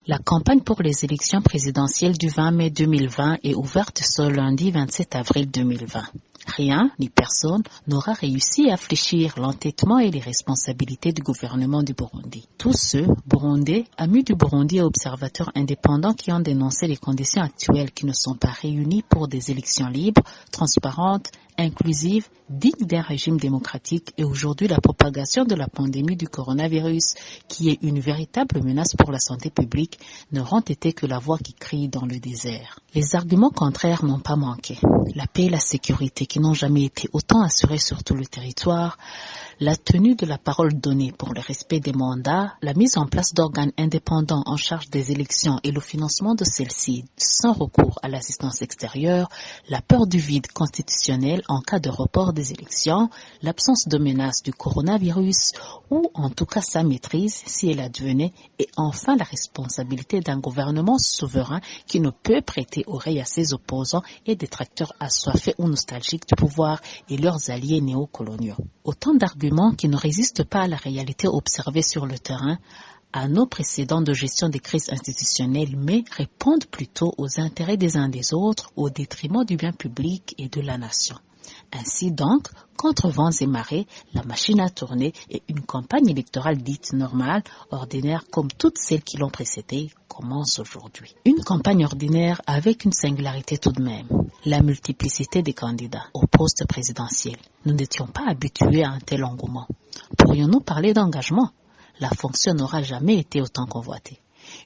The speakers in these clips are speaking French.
La campagne pour les élections présidentielles du 20 mai 2020 est ouverte ce lundi 27 avril 2020. Rien ni personne n'aura réussi à fléchir l'entêtement et les responsabilités du gouvernement du Burundi. Tous ceux, Burundais, amis du Burundi et observateurs indépendants qui ont dénoncé les conditions actuelles qui ne sont pas réunies pour des élections libres, transparentes, inclusive, digne d'un régime démocratique et aujourd'hui la propagation de la pandémie du coronavirus, qui est une véritable menace pour la santé publique, n'auront été que la voix qui crie dans le désert. Les arguments contraires n'ont pas manqué. La paix et la sécurité qui n'ont jamais été autant assurées sur tout le territoire, la tenue de la parole donnée pour le respect des mandats, la mise en place d'organes indépendants en charge des élections et le financement de celles-ci sans recours à l'assistance extérieure, la peur du vide constitutionnel en cas de report des élections, l'absence de menace du coronavirus ou en tout cas sa maîtrise si elle advenait et enfin la responsabilité d'un gouvernement souverain qui ne peut prêter oreille à ses opposants et détracteurs assoiffés ou nostalgiques du pouvoir et leurs alliés néocoloniaux. Autant d'arguments qui ne résistent pas à la réalité observée sur le terrain, à nos précédents de gestion des crises institutionnelles, mais répondent plutôt aux intérêts des uns des autres au détriment du bien public et de la nation. Ainsi donc, contre vents et marées, la machine a tourné et une campagne électorale dite normale, ordinaire comme toutes celles qui l'ont précédée, commence aujourd'hui. Une campagne ordinaire avec une singularité tout de même, la multiplicité des candidats au poste présidentiel. Nous n'étions pas habitués à un tel engouement. Pourrions-nous parler d'engagement ? La fonction n'aura jamais été autant convoitée.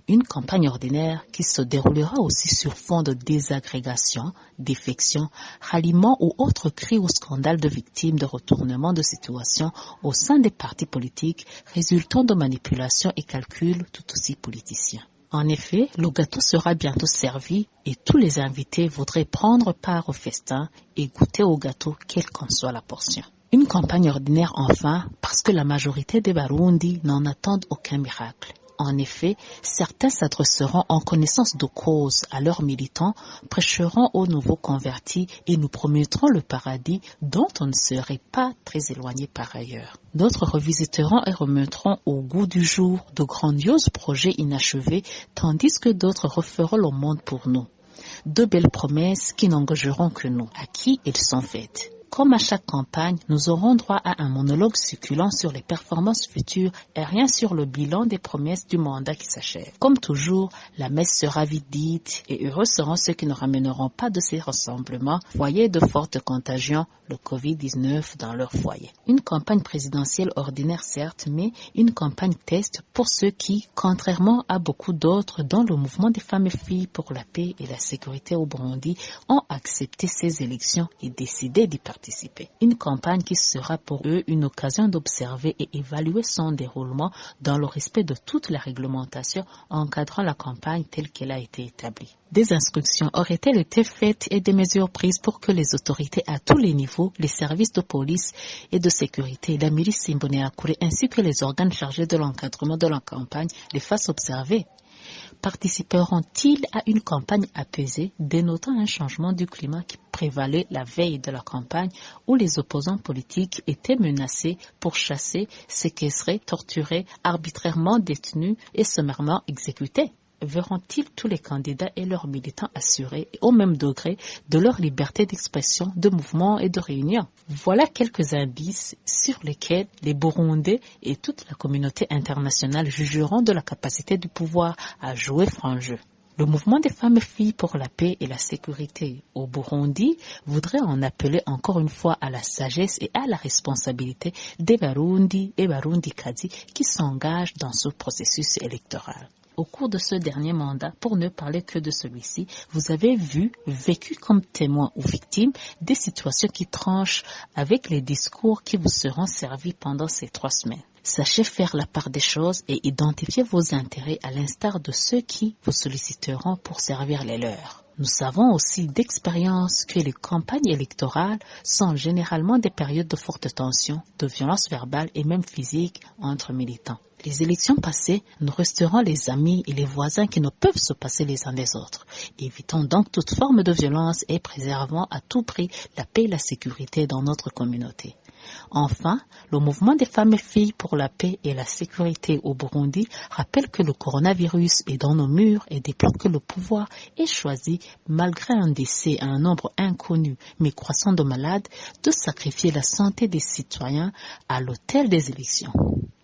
Une campagne ordinaire qui se déroulera aussi sur fond de désagrégation, défection, ralliement ou autres cris ou scandales de victimes de retournement de situation au sein des partis politiques résultant de manipulations et calculs tout aussi politiciens. En effet, le gâteau sera bientôt servi et tous les invités voudraient prendre part au festin et goûter au gâteau quelle qu'en soit la portion. Une campagne ordinaire enfin parce que la majorité des Barundi n'en attendent aucun miracle. En effet, certains s'adresseront en connaissance de cause à leurs militants, prêcheront aux nouveaux convertis et nous promettront le paradis dont on ne serait pas très éloigné par ailleurs. D'autres revisiteront et remettront au goût du jour de grandioses projets inachevés, tandis que d'autres referont le monde pour nous. De belles promesses qui n'engageront que nous, à qui elles sont faites. Comme à chaque campagne, nous aurons droit à un monologue succulent sur les performances futures et rien sur le bilan des promesses du mandat qui s'achève. Comme toujours, la messe sera vite dite et heureux seront ceux qui ne ramèneront pas de ces rassemblements, foyers de forte contagion, le Covid-19 dans leur foyer. Une campagne présidentielle ordinaire certes, mais une campagne test pour ceux qui, contrairement à beaucoup d'autres dont le mouvement des femmes et filles pour la paix et la sécurité au Burundi, ont accepté ces élections et décidé d'y participer. Une campagne qui sera pour eux une occasion d'observer et évaluer son déroulement dans le respect de toute la réglementation encadrant la campagne telle qu'elle a été établie. Des instructions auraient-elles été faites et des mesures prises pour que les autorités à tous les niveaux, les services de police et de sécurité, la milice Imbonerakure ainsi que les organes chargés de l'encadrement de la campagne les fassent observer? Participeront-ils à une campagne apaisée, dénotant un changement du climat qui prévalait la veille de la campagne où les opposants politiques étaient menacés, pourchassés, séquestrés, torturés, arbitrairement détenus et sommairement exécutés? Verront-ils tous les candidats et leurs militants assurés au même degré de leur liberté d'expression, de mouvement et de réunion? Voilà quelques indices sur lesquels les Burundais et toute la communauté internationale jugeront de la capacité du pouvoir à jouer franc jeu. Le mouvement des femmes et filles pour la paix et la sécurité au Burundi voudrait en appeler encore une fois à la sagesse et à la responsabilité des Barundi et Barundikazi qui s'engagent dans ce processus électoral. Au cours de ce dernier mandat, pour ne parler que de celui-ci, vous avez vécu comme témoin ou victime des situations qui tranchent avec les discours qui vous seront servis pendant ces 3 semaines. Sachez faire la part des choses et identifier vos intérêts à l'instar de ceux qui vous solliciteront pour servir les leurs. Nous savons aussi d'expérience que les campagnes électorales sont généralement des périodes de forte tension, de violence verbale et même physique entre militants. Les élections passées, nous resterons les amis et les voisins qui ne peuvent se passer les uns des autres. Évitons donc toute forme de violence et préservons à tout prix la paix et la sécurité dans notre communauté. Enfin, le mouvement des femmes et filles pour la paix et la sécurité au Burundi rappelle que le coronavirus est dans nos murs et déplore que le pouvoir ait choisi, malgré un décès à un nombre inconnu mais croissant de malades, de sacrifier la santé des citoyens à l'autel des élections.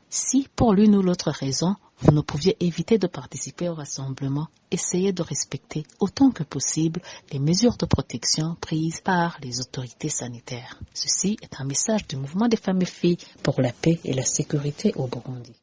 Si, pour l'une ou l'autre raison, vous ne pouviez éviter de participer au rassemblement, essayez de respecter autant que possible les mesures de protection prises par les autorités sanitaires. Ceci est un message du mouvement des femmes et filles pour la paix et la sécurité au Burundi.